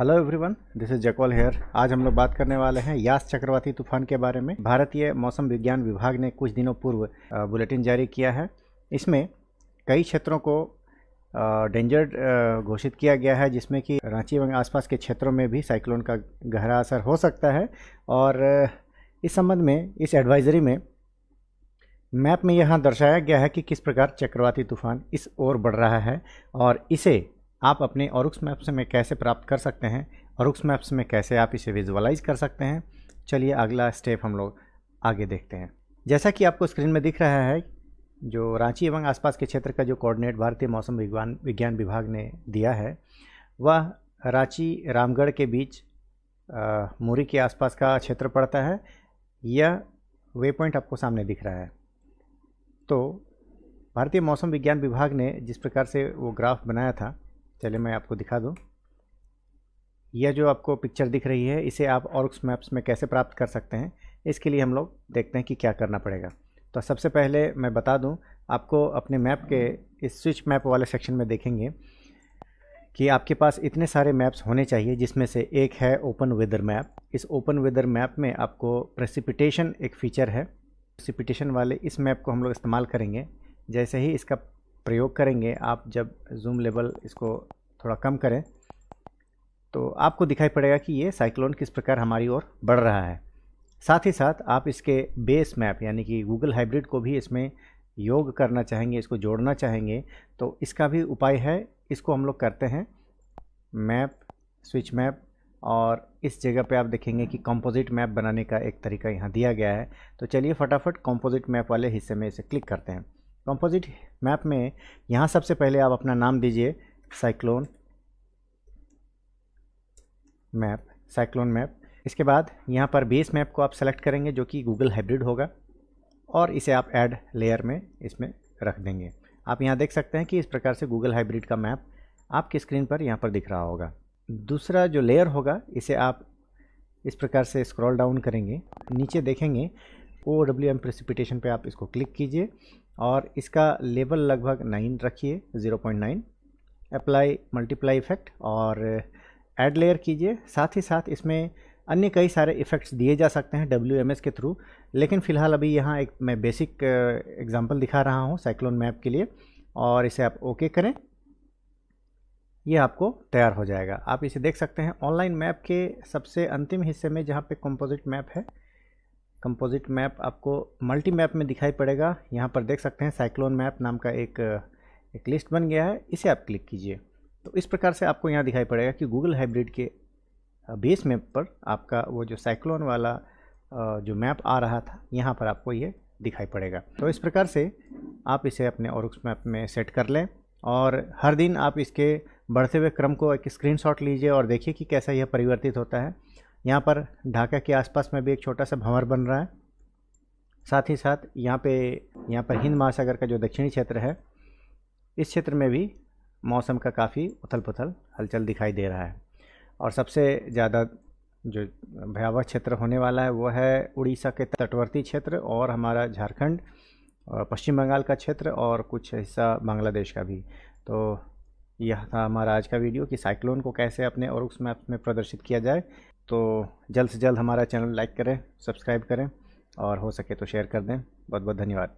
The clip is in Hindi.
Hello everyone, this is Jakwal here. आज हम लोग बात करने वाले हैं यास चक्रवाती तूफान के बारे में। भारतीय मौसम विज्ञान विभाग ने कुछ दिनों पूर्व बुलेटिन जारी किया है। इसमें कई क्षेत्रों को डेंजर्ड घोषित किया गया है, जिसमें कि रांची एवं आसपास के क्षेत्रों में भी साइक्लोन का गहरा असर हो सकता है। और इस संबंध में इस एडवाइजरी में मैप में यहाँ दर्शाया गया है कि किस प्रकार चक्रवाती तूफान इस ओर बढ़ रहा है और इसे आप अपने ऑरुक्स मैप्स में कैसे प्राप्त कर सकते हैं, ऑरुक्स मैप्स में कैसे आप इसे विजुअलाइज कर सकते हैं। चलिए अगला स्टेप हम लोग आगे देखते हैं। जैसा कि आपको स्क्रीन में दिख रहा है, जो रांची एवं आसपास के क्षेत्र का जो कोऑर्डिनेट भारतीय मौसम विज्ञान विभाग ने दिया है, वह रांची रामगढ़ के बीच मुरी के आसपास का क्षेत्र पड़ता है। यह वे पॉइंट आपको सामने दिख रहा है। तो भारतीय मौसम विज्ञान विभाग ने जिस प्रकार से वो ग्राफ बनाया था, चलिए मैं आपको दिखा दूं। यह जो आपको पिक्चर दिख रही है, इसे आप ऑरुक्स मैप्स में कैसे प्राप्त कर सकते हैं, इसके लिए हम लोग देखते हैं कि क्या करना पड़ेगा। तो सबसे पहले मैं बता दूं, आपको अपने मैप के इस स्विच मैप वाले सेक्शन में देखेंगे कि आपके पास इतने सारे मैप्स होने चाहिए, जिसमें से एक है ओपन वेदर मैप। इस ओपन वेदर मैप में आपको प्रेसिपिटेशन एक फीचर है। प्रेसिपिटेशन वाले इस मैप को हम लोग इस्तेमाल करेंगे। जैसे ही इसका प्रयोग करेंगे, आप जब जूम लेवल इसको थोड़ा कम करें तो आपको दिखाई पड़ेगा कि ये साइक्लोन किस प्रकार हमारी ओर बढ़ रहा है। साथ ही साथ आप इसके बेस मैप यानी कि गूगल हाइब्रिड को भी इसमें योग करना चाहेंगे, इसको जोड़ना चाहेंगे, तो इसका भी उपाय है। इसको हम लोग करते हैं मैप, स्विच मैप, और इस जगह पे आप देखेंगे कि कंपोजिट मैप बनाने का एक तरीका यहाँ दिया गया है। तो चलिए फटाफट कंपोजिट मैप वाले हिस्से में इसे क्लिक करते हैं। कंपोजिट मैप में यहाँ सबसे पहले आप अपना नाम दीजिए साइक्लोन मैप। इसके बाद यहाँ पर बेस मैप को आप सेलेक्ट करेंगे, जो कि गूगल हाइब्रिड होगा, और इसे आप ऐड लेयर में इसमें रख देंगे। आप यहाँ देख सकते हैं कि इस प्रकार से गूगल हाइब्रिड का मैप आपकी स्क्रीन पर यहाँ पर दिख रहा होगा। दूसरा जो लेयर होगा, इसे आप इस प्रकार से स्क्रॉल डाउन करेंगे, नीचे देखेंगे OWM प्रेसिपिटेशन पे आप इसको क्लिक कीजिए और इसका लेवल लगभग 9 रखिए, 0.9। अप्लाई मल्टीप्लाई इफेक्ट और ऐड लेयर कीजिए। साथ ही साथ इसमें अन्य कई सारे इफ़ेक्ट्स दिए जा सकते हैं WMS के थ्रू, लेकिन फ़िलहाल अभी यहाँ एक मैं बेसिक एग्जांपल दिखा रहा हूँ साइक्लोन मैप के लिए, और इसे आप ओके करें। ये आपको तैयार हो जाएगा। आप इसे देख सकते हैं ऑनलाइन मैप के सबसे अंतिम हिस्से में, जहाँ पे कंपोजिट मैप है। कंपोजिट मैप आपको मल्टी मैप में दिखाई पड़ेगा। यहाँ पर देख सकते हैं साइक्लोन मैप नाम का एक लिस्ट बन गया है, इसे आप क्लिक कीजिए। तो इस प्रकार से आपको यहाँ दिखाई पड़ेगा कि गूगल हाइब्रिड के बेस मैप पर आपका वो जो साइक्लोन वाला जो मैप आ रहा था, यहाँ पर आपको ये दिखाई पड़ेगा। तो इस प्रकार से आप इसे अपने ऑरुक्स मैप में सेट कर लें, और हर दिन आप इसके बढ़ते हुए क्रम को एक स्क्रीनशॉट लीजिए और देखिए कि कैसा यह परिवर्तित होता है। यहाँ पर ढाका के आसपास में भी एक छोटा सा भंवर बन रहा है। साथ ही साथ यहाँ पर हिंद महासागर का जो दक्षिणी क्षेत्र है, इस क्षेत्र में भी मौसम का काफ़ी उथल पुथल हलचल दिखाई दे रहा है। और सबसे ज़्यादा जो भयावह क्षेत्र होने वाला है वो है उड़ीसा के तटवर्ती क्षेत्र, और हमारा झारखंड और पश्चिम बंगाल का क्षेत्र, और कुछ हिस्सा बांग्लादेश का भी। तो यह था हमारा आज का वीडियो कि साइक्लोन को कैसे अपने ऑरुक्स मैप में प्रदर्शित किया जाए। तो जल्द से जल्द हमारा चैनल लाइक करें, सब्सक्राइब करें, और हो सके तो शेयर कर दें। बहुत बहुत धन्यवाद।